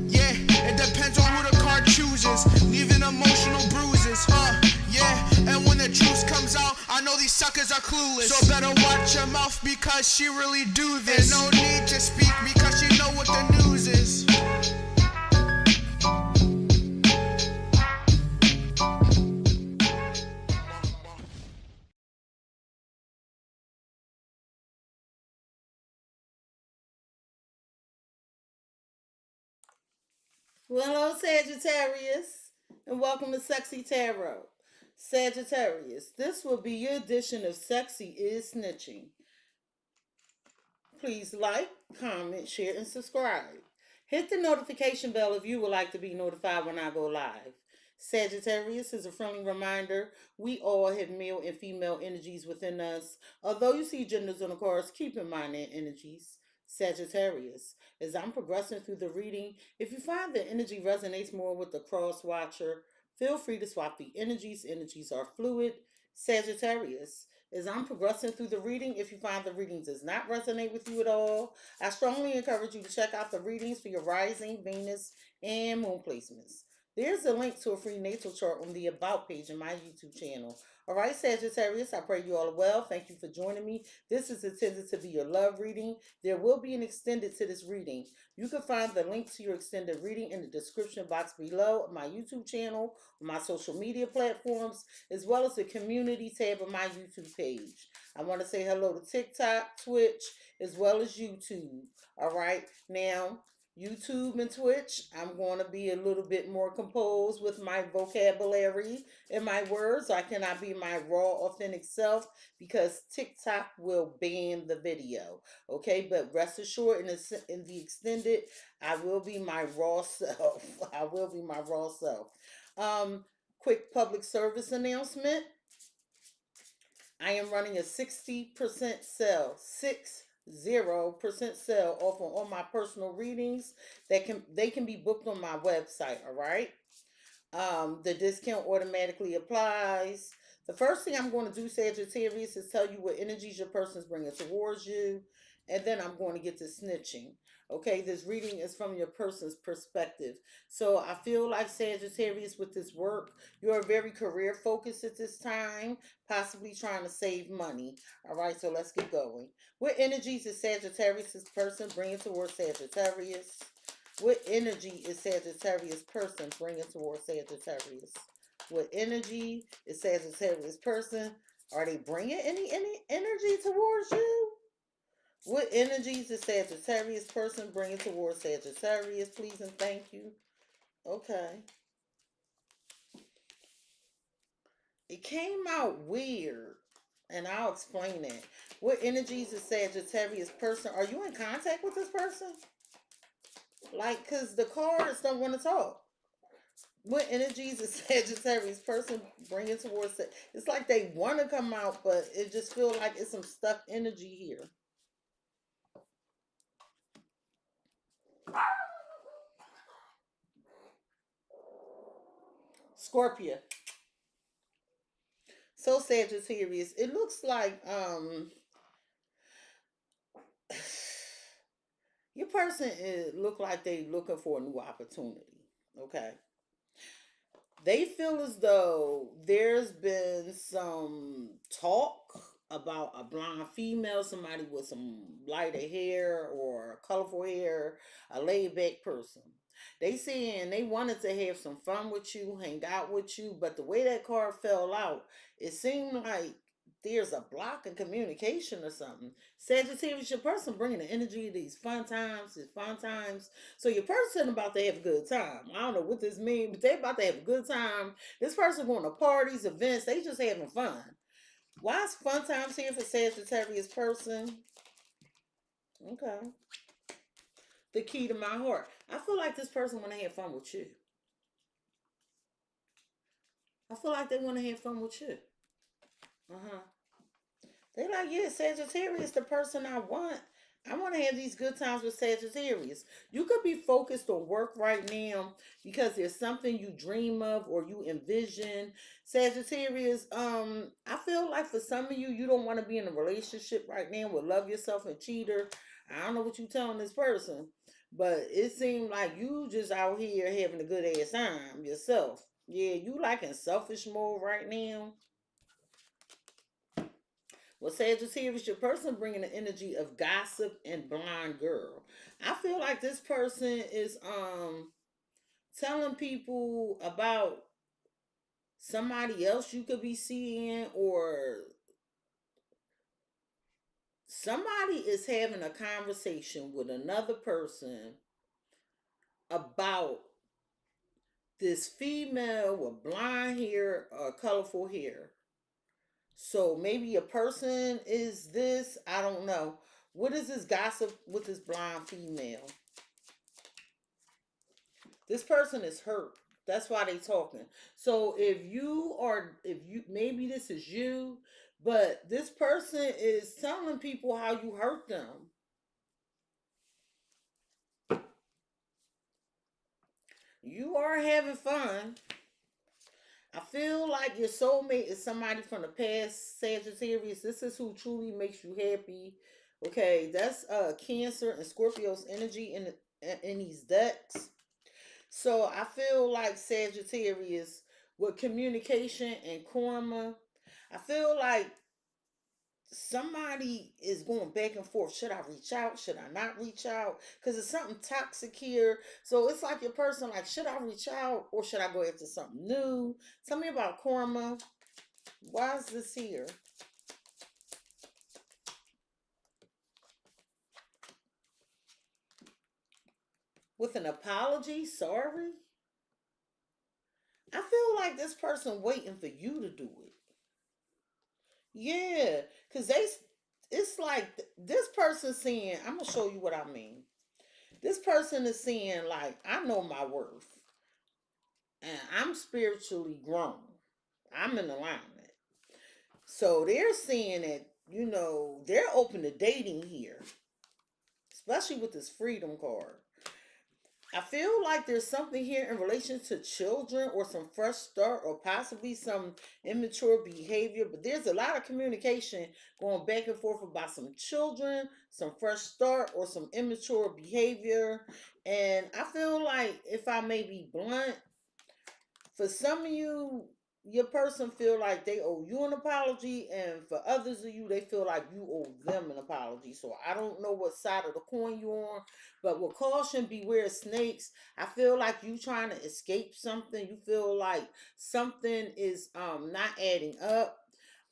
Yeah, it depends on who the card chooses, leaving emotional bruises. Yeah, and when the truth comes out, I know these suckers are clueless. So better watch your mouth because she really do this. And no need to speak because she know what the news is. Well, hello, Sagittarius, and welcome to CexxiTarot. Sagittarius, this will be your edition of Cexxi is Snitching. Please like, comment, share, and subscribe. Hit the notification bell if you would like to be notified when I go live. Sagittarius is a friendly reminder we all have male and female energies within us. Although you see genders on the cards, keep in mind their energies. Sagittarius, as I'm progressing through the reading, if you find the energy resonates more with the cross watcher, feel free to swap the energies. Energies are fluid. Sagittarius, as I'm progressing through the reading, if you find the reading does not resonate with you at all, I strongly encourage you to check out the readings for your rising, Venus, and moon placements. There's a link to a free natal chart on the About page in my YouTube channel. All right, Sagittarius, I pray you all are well. Thank you for joining me. This is intended to be your love reading. There will be an extended to this reading. You can find the link to your extended reading in the description box below of my YouTube channel, on my social media platforms, as well as the community tab of my YouTube page. I want to say hello to TikTok, Twitch, as well as YouTube. All right, now YouTube and Twitch, I'm going to be a little bit more composed with my vocabulary and my words. So I cannot be my raw, authentic self because TikTok will ban the video. Okay, but rest assured, in the extended, I will be my raw self. I will be my raw self. Quick public service announcement. I am running a 60% sale. 60% sale off on all my personal readings. They can be booked on my website, all right? The discount automatically applies. The first thing I'm going to do, Sagittarius, is tell you what energies your person is bringing towards you, and then I'm going to get to snitching. Okay, this reading is from your person's perspective. So I feel like Sagittarius, with this work, you're very career focused at this time, possibly trying to save money. All right, so let's get going. What energies is Sagittarius' person bringing towards Sagittarius? What energy is Sagittarius person bringing towards Sagittarius? What energy is Sagittarius person? Are they bringing any energy towards you? What energies is Sagittarius person bringing towards Sagittarius? Please and thank you. Okay. It came out weird, and I'll explain that. What energies is Sagittarius person? Are you in contact with this person? Like, because the cards don't want to talk. What energies is Sagittarius person bringing towards it? It's like they want to come out, but it just feels like it's some stuck energy here. Scorpio. So Sagittarius, it looks like your person look like they looking for a new opportunity. Okay. They feel as though there's been some talk about a blonde female, somebody with some lighter hair or colorful hair, a laid back person. They saying they wanted to have some fun with you, hang out with you, but the way that card fell out, it seemed like there's a block in communication or something. Sagittarius, your person bringing the energy of these fun times. So your person about to have a good time. I don't know what this means, but they about to have a good time. This person going to parties, events, they just having fun. Why is fun times here for Sagittarius person? Okay. The key to my heart. I feel like this person want to have fun with you. I feel like they want to have fun with you. Uh-huh. They like, yeah, Sagittarius, the person I want. I want to have these good times with Sagittarius. You could be focused on work right now because there's something you dream of or you envision. Sagittarius, I feel like for some of you, you don't want to be in a relationship right now with love yourself and cheater. I don't know what you're telling this person. But it seemed like you just out here having a good ass time yourself. Yeah, you like in selfish mode right now. Well, Sagittarius, your person bringing the energy of gossip and blind girl. I feel like this person is telling people about somebody else you could be seeing, or somebody is having a conversation with another person about this female with blonde hair or colorful hair. So maybe a person is this, I don't know. What is this gossip with this blonde female? This person is hurt. That's why they talking. So if you maybe this is you, but this person is telling people how you hurt them. You are having fun. I feel like your soulmate is somebody from the past, Sagittarius. This is who truly makes you happy. Okay, that's Cancer and Scorpio's energy in these decks. So I feel like Sagittarius with communication and karma. I feel like somebody is going back and forth. Should I reach out? Should I not reach out? Because it's something toxic here. So it's like your person, like, should I reach out or should I go after something new? Tell me about karma. Why is this here? With an apology? Sorry? I feel like this person waiting for you to do it. Yeah, because it's like this person saying, I'm going to show you what I mean. This person is saying, like, I know my worth and I'm spiritually grown. I'm in alignment. So they're saying that, they're open to dating here, especially with this freedom card. I feel like there's something here in relation to children or some fresh start or possibly some immature behavior, but there's a lot of communication going back and forth about some children, some fresh start, or some immature behavior. And I feel like, if I may be blunt, for some of you, your person feel like they owe you an apology, and for others of you, they feel like you owe them an apology. So I don't know what side of the coin you're on, but with caution, beware snakes. I feel like you trying to escape something. You feel like something is not adding up.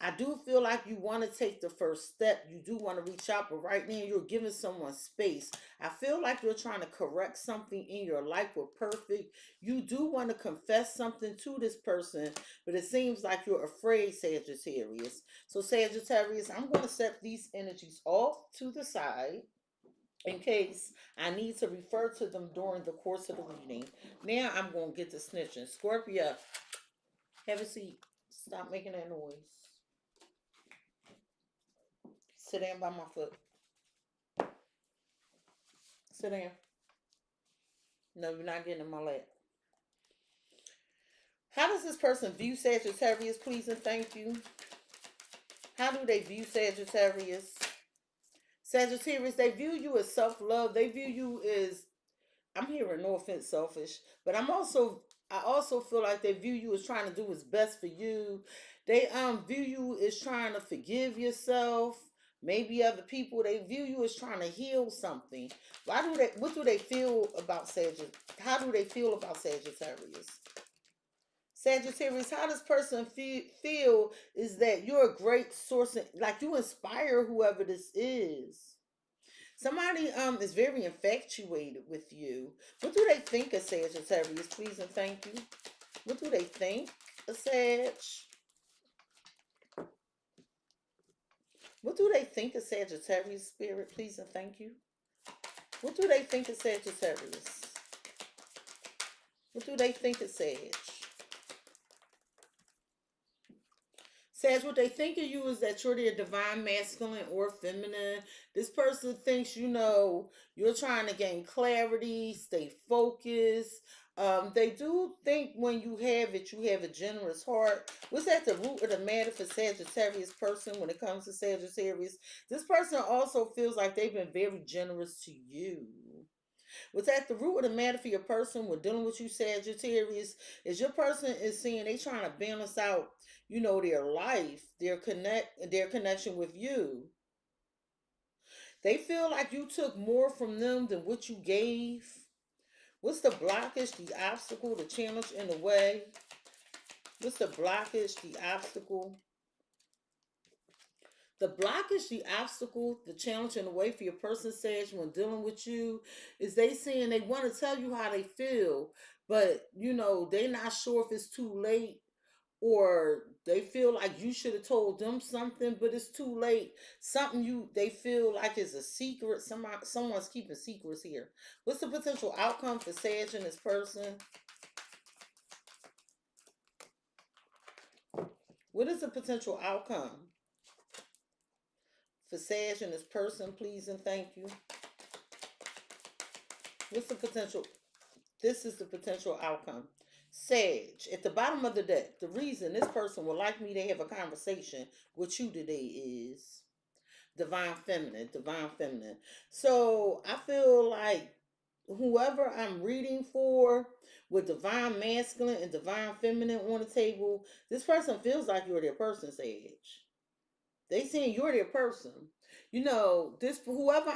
I do feel like you want to take the first step. You do want to reach out, but right now you're giving someone space. I feel like you're trying to correct something in your life with perfect. You do want to confess something to this person, but it seems like you're afraid, Sagittarius. So, Sagittarius, I'm going to set these energies off to the side in case I need to refer to them during the course of the reading. Now I'm going to get to snitching. Scorpio, have a seat. Stop making that noise. Sit down by my foot. Sit down. No, you're not getting in my lap. How does this person view Sagittarius, please and thank you? How do they view Sagittarius? Sagittarius, they view you as self-love. They view you as, I'm hearing no offense, selfish, but I also feel like they view you as trying to do what's best for you. They view you as trying to forgive yourself. Maybe other people, they view you as trying to heal something. What do they feel about Sagittarius? How do they feel about Sagittarius? Sagittarius, how this person feel is that you're a great source, like you inspire whoever this is. Somebody is very infatuated with you. What do they think of Sagittarius, please and thank you? What do they think of Sag? What do they think of Sagittarius, spirit, please and thank you? What do they think of Sagittarius? What do they think of Sag? Sag, what they think of you is that you're their divine masculine or feminine. This person thinks, you're trying to gain clarity, stay focused. They do think when you have it, you have a generous heart. What's at the root of the matter for Sagittarius person when it comes to Sagittarius? This person also feels like they've been very generous to you. What's at the root of the matter for your person when dealing with you, Sagittarius, is your person is seeing they trying to balance out, their life, their connection with you. They feel like you took more from them than what you gave. What's the blockage, the obstacle, the challenge in the way? What's the blockage, the obstacle? The blockage, the obstacle, the challenge in the way for your person, Sage, when dealing with you, is they saying they want to tell you how they feel, but they're not sure if it's too late, or they feel like you should have told them something, but it's too late. Something they feel like is a secret. Someone's keeping secrets here. What's the potential outcome for Sage and this person? What is the potential outcome for Sage and this person, please and thank you? What's the potential? This is the potential outcome. Sage, at the bottom of the deck, the reason this person would like me to have a conversation with you today is divine feminine, divine feminine. So I feel like whoever I'm reading for with divine masculine and divine feminine on the table, this person feels like you're their person, Sage. They saying you're their person. This whoever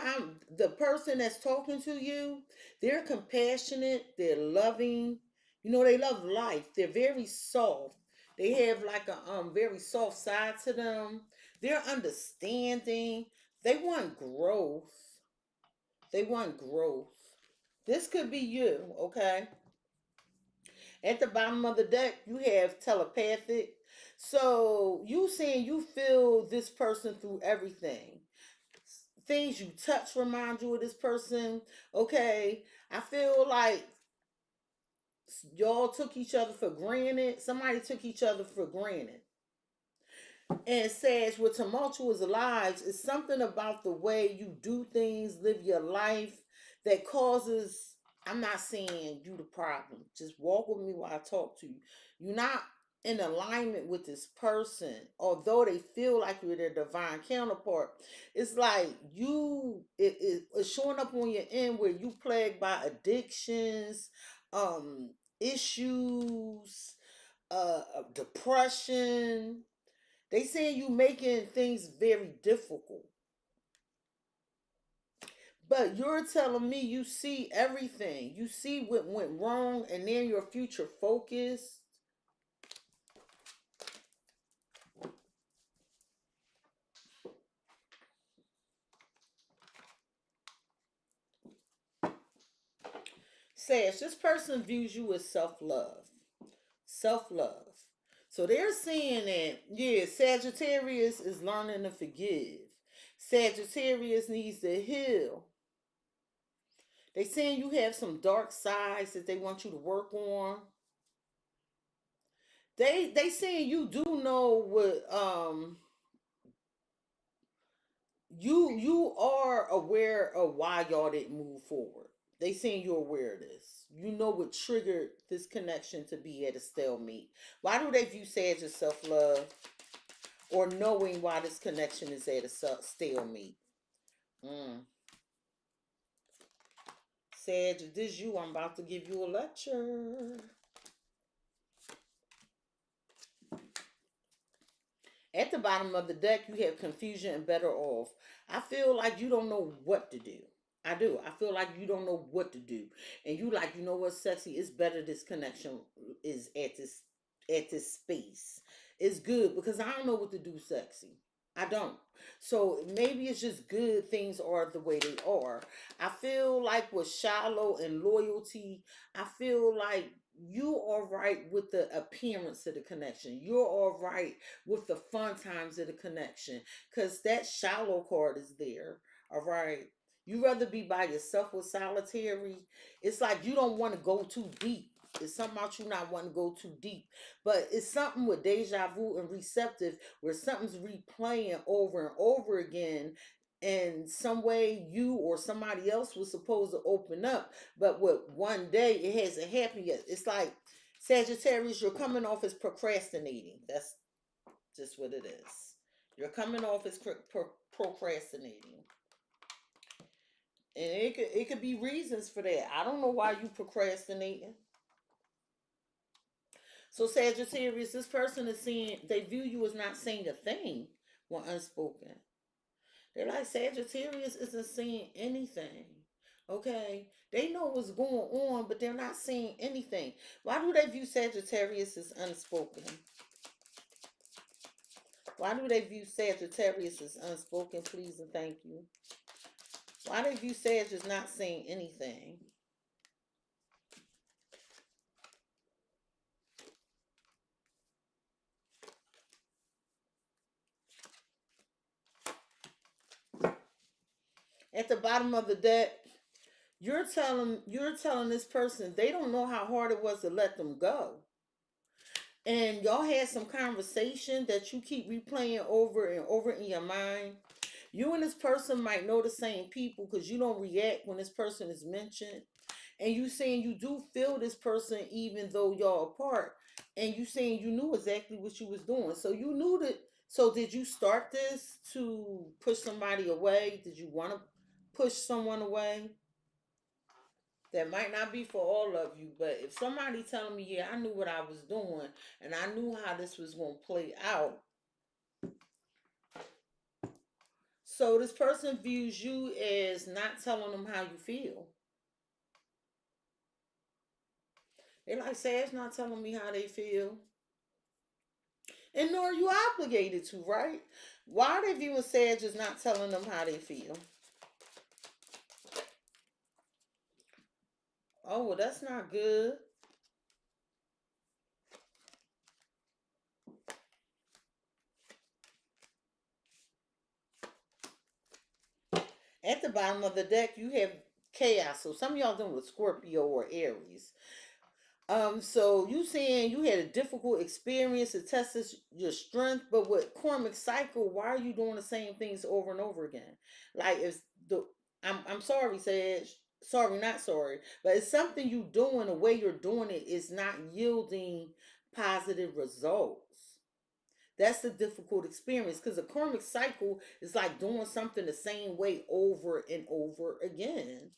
the person that's talking to you, they're compassionate, they're loving, they love life. They're very soft. They have like a very soft side to them. They're understanding. They want growth. They want growth. This could be you, okay? At the bottom of the deck, you have telepathic. So you saying you feel this person through everything. Things you touch remind you of this person. Okay. I feel like y'all took each other for granted. Somebody took each other for granted. And says with tumultuous lives, it's something about the way you do things, live your life that causes. I'm not saying you the problem. Just walk with me while I talk to you. You're not in alignment with this person, although they feel like you're their divine counterpart. It's like it's showing up on your end where you plagued by addictions, issues, depression. They saying you making things very difficult. But you're telling me you see everything. You see what went wrong and then your future focus. Says this person views you as self-love. Self-love. So they're saying that, yeah, Sagittarius is learning to forgive. Sagittarius needs to heal. They saying you have some dark sides that they want you to work on. They saying you do know what you are aware of why y'all didn't move forward. They saying you're aware of this. You know what triggered this connection to be at a stalemate. Why do they view Sag as self-love? Or knowing why this connection is at a stalemate. Sag, if this is you, I'm about to give you a lecture. At the bottom of the deck, you have confusion and better off. I feel like you don't know what to do. I do. I feel like you don't know what to do. And you like, you know what, Cexxi? It's better this connection is at this space. It's good because I don't know what to do, Cexxi. I don't. So maybe it's just good things are the way they are. I feel like with shallow and loyalty, I feel like you are right with the appearance of the connection. You're all right with the fun times of the connection. Because that shallow card is there. All right. You rather be by yourself with solitary. It's like you don't want to go too deep. It's something about you not wanting to go too deep. But it's something with deja vu and receptive where something's replaying over and over again. And some way you or somebody else was supposed to open up. But with one day, it hasn't happened yet. It's like Sagittarius, you're coming off as procrastinating. That's just what it is. You're coming off as procrastinating. And it could be reasons for that. I don't know why you procrastinating. So Sagittarius, this person is seeing, they view you as not saying a thing when unspoken. They're like, Sagittarius isn't saying anything. Okay? They know what's going on, but they're not saying anything. Why do they view Sagittarius as unspoken? Why do they view Sagittarius as unspoken? Please and thank you. Why they view Sag as not saying anything? At the bottom of the deck, you're telling this person they don't know how hard it was to let them go. And y'all had some conversation that you keep replaying over and over in your mind. You and this person might know the same people because you don't react when this person is mentioned. And you saying you do feel this person even though y'all apart. And you saying you knew exactly what you was doing. So you knew that. So did you start this to push somebody away? Did you want to push someone away? That might not be for all of you, but if somebody telling me, yeah, I knew what I was doing and I knew how this was going to play out. So this person views you as not telling them how you feel. They like, Sage not telling me how they feel. And nor are you obligated to, right? Why are they viewing Sage as not telling them how they feel? Oh, well, that's not good. At the bottom of the deck, you have chaos. So some of y'all dealing with Scorpio or Aries. So you saying you had a difficult experience, it tested your strength, but with karmic cycle, why are you doing the same things over and over again? Like it's the I'm sorry, Sage. Sorry, not sorry. But it's something you doing, the way you're doing it is not yielding positive results. That's the difficult experience because a karmic cycle is like doing something the same way over and over again.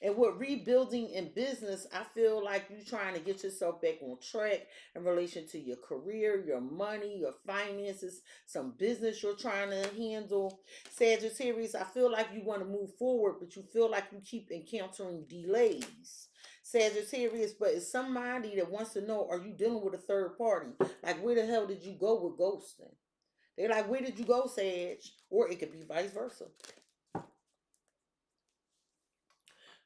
And with rebuilding in business, I feel like you're trying to get yourself back on track in relation to your career, your money, your finances, some business you're trying to handle. Sagittarius, I feel like you want to move forward, but you feel like you keep encountering delays. Sagittarius, but it's somebody that wants to know, are you dealing with a third party? Like, where the hell did you go with ghosting? They're like, where did you go, Sag? Or it could be vice versa.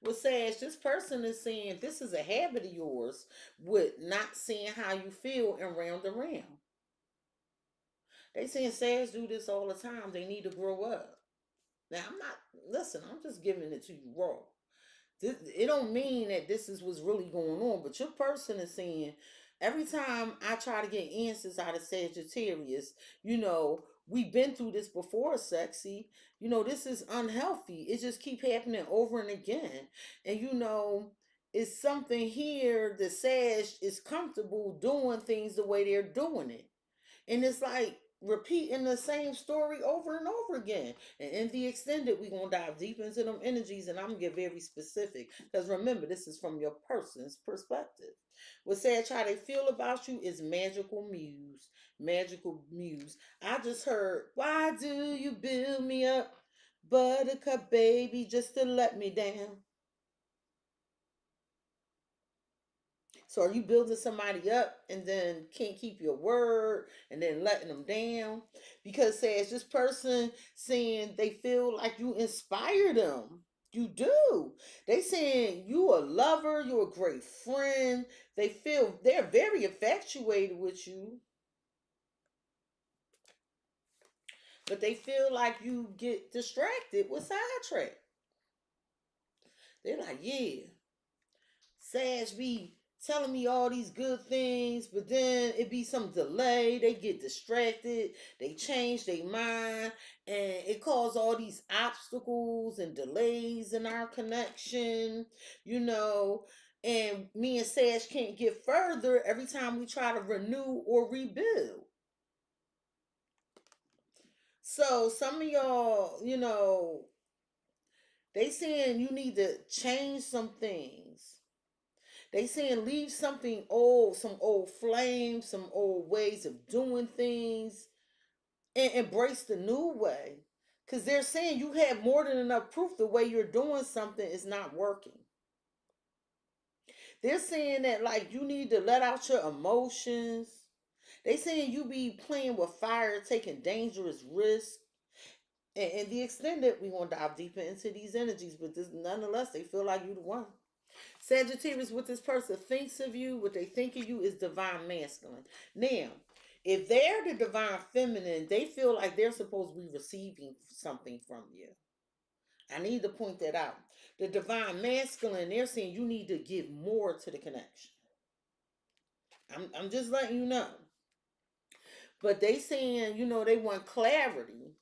Well, Sage, this person is saying this is a habit of yours with not seeing how you feel and round and round. They saying Sage do this all the time. They need to grow up. Now, listen, I'm just giving it to you raw. It don't mean that this is what's really going on, but your person is saying every time I try to get answers out of Sagittarius, we've been through this before, Cexxi. This is unhealthy. It just keep happening over and again. And it's something here that Sag is comfortable doing things the way they're doing it. And it's like repeating the same story over and over again. And in the extended, we're going to dive deep into them energies and I'm going to get very specific. Because remember, this is from your person's perspective. What Sag how they feel about you is magical muse. Magical muse. I just heard, why do you build me up, buttercup baby, just to let me down? So are you building somebody up and then can't keep your word and then letting them down? Because says this person saying they feel like you inspire them. You do. They saying you a lover, you're a great friend. They feel they're very infatuated with you. But they feel like you get distracted with sidetrack. They're like, yeah, Sash be telling me all these good things, but then it be some delay. They get distracted. They change their mind, and it cause all these obstacles and delays in our connection. You know, and me and Sash can't get further every time we try to renew or rebuild. So some of y'all, They saying you need to change some things. They saying leave something old, some old flames, some old ways of doing things, and embrace the new way. Because they're saying you have more than enough proof the way you're doing something is not working. They're saying that like you need to let out your emotions. They saying you be playing with fire, taking dangerous risks. And the extent that we want to dive deeper into these energies, but this, nonetheless, they feel like you the one. Sagittarius, what this person thinks of you, what they think of you is divine masculine. Now, if they're the divine feminine, they feel like they're supposed to be receiving something from you. I need to point that out. The divine masculine, they're saying you need to give more to the connection. I'm just letting you know. But they saying, they want clarity.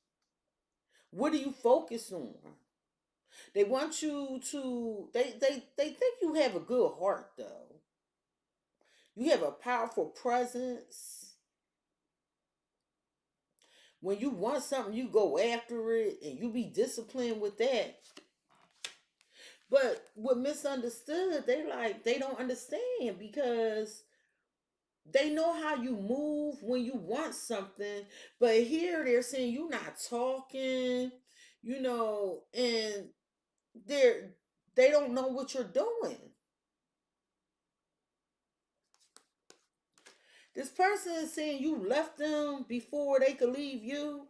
What do you focus on? They want you to they think you have a good heart though. You have a powerful presence. When you want something, you go after it and you be disciplined with that. But what misunderstood, they don't understand because they know how you move when you want something, but here they're saying you're not talking, and they're they don't know what you're doing. This person is saying you left them before they could leave you.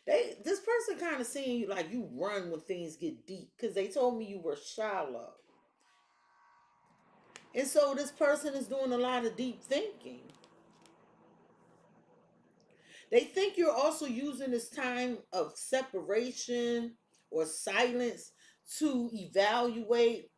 This person kind of seeing you like you run when things get deep because they told me you were shallow. And so this person is doing a lot of deep thinking. They think you're also using this time of separation or silence to evaluate,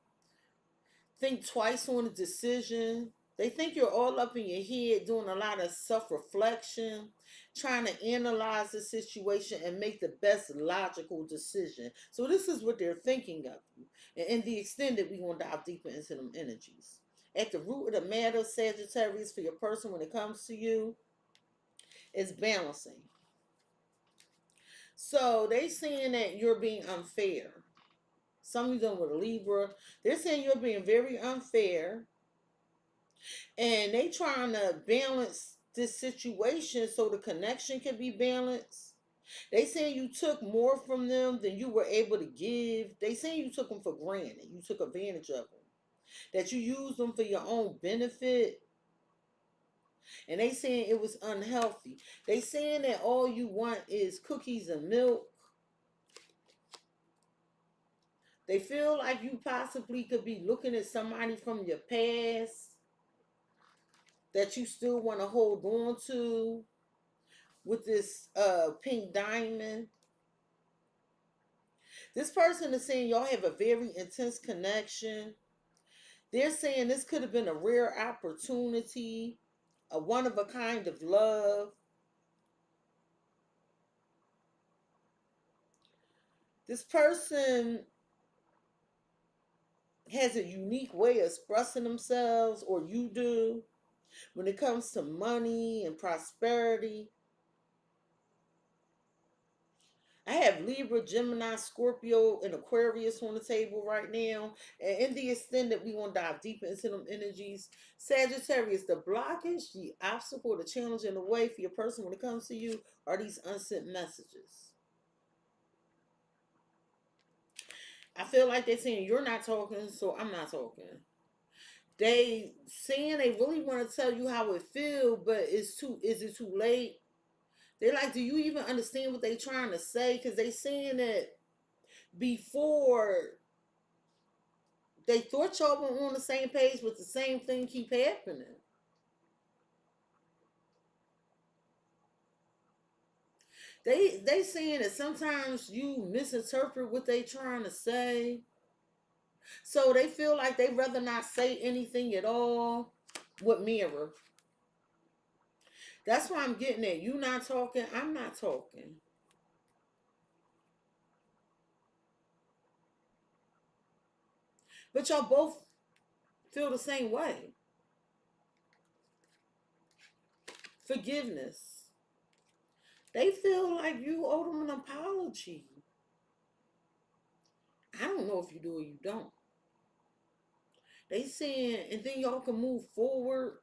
think twice on a decision. They think you're all up in your head doing a lot of self-reflection, trying to analyze the situation and make the best logical decision. So this is what they're thinking of you. And in the extent that we want to dive deeper into them energies. At the root of the matter, Sagittarius, for your person when it comes to you, is balancing. So they saying that you're being unfair. Some of you done with a Libra. They're saying you're being very unfair. And they trying to balance this situation so the connection can be balanced. They saying you took more from them than you were able to give. They saying you took them for granted. You took advantage of them. That you used them for your own benefit. And they saying it was unhealthy. They saying that all you want is cookies and milk. They feel like you possibly could be looking at somebody from your past that you still want to hold on to with this pink diamond. This person is saying y'all have a very intense connection. They're saying this could have been a rare opportunity, a one of a kind of love. This person has a unique way of expressing themselves, or you do, when it comes to money and prosperity. I have Libra, Gemini, Scorpio, and Aquarius on the table right now. And in the extent that we want to dive deeper into them energies, Sagittarius, the blockage, the obstacle, the challenge in the way for your person when it comes to you are these unsent messages. I feel like they're saying you're not talking, so I'm not talking. They saying they really want to tell you how it feels, but is it too late? They're like, do you even understand what they're trying to say? Because they saying that before they thought y'all were on the same page, but the same thing keep happening. They saying that sometimes you misinterpret what they trying to say. So they feel like they rather not say anything at all with mirror. That's why I'm getting at. You not talking, I'm not talking. But y'all both feel the same way. Forgiveness. They feel like you owe them an apology. I don't know if you do or you don't. They saying, and then y'all can move forward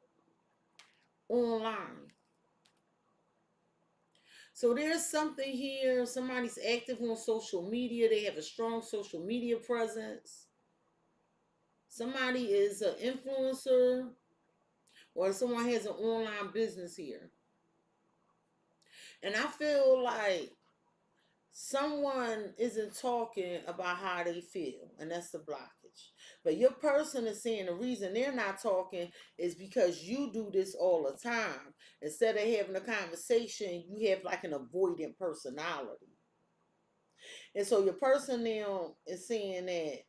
online. So there's something here. Somebody's active on social media. They have a strong social media presence. Somebody is an influencer, or someone has an online business here. And I feel like someone isn't talking about how they feel, and that's the blockage. But your person is saying the reason they're not talking is because you do this all the time. Instead of having a conversation, you have like an avoidant personality. And so your person now is saying that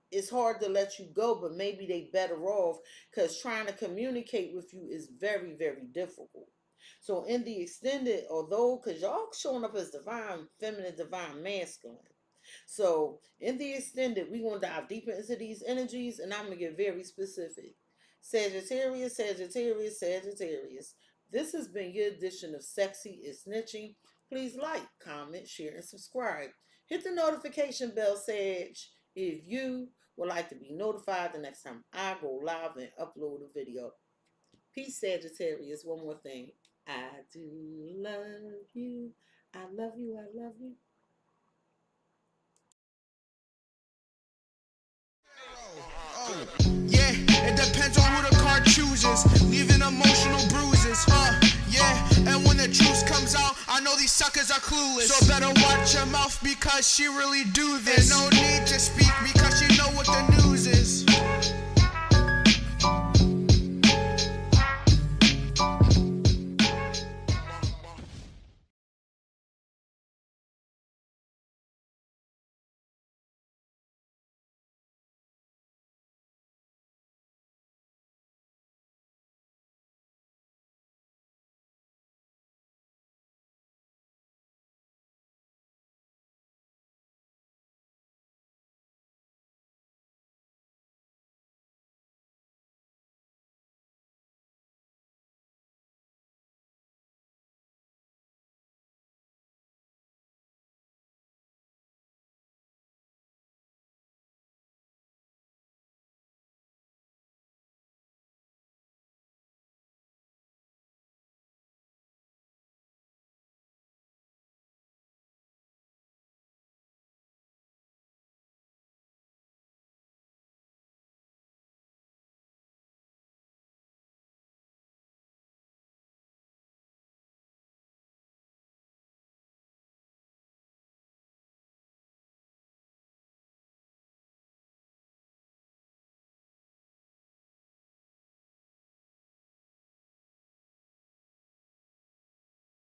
it's hard to let you go, but maybe they better off, because trying to communicate with you is very, very difficult. So in the extended, although, because y'all showing up as divine feminine, divine masculine. So in the extended, we're going to dive deeper into these energies, and I'm going to get very specific. Sagittarius, Sagittarius, Sagittarius. This has been your edition of Cexxi is Snitching. Please like, comment, share, and subscribe. Hit the notification bell, Sag, if you would like to be notified the next time I go live and upload a video. Peace, Sagittarius. One more thing. I do love you. I love you. I love you. Yeah, it depends on who the card chooses, leaving emotional bruises, yeah, and when the truth comes out, I know these suckers are clueless, so better watch your mouth because she really do this, and no need to speak because she know what the news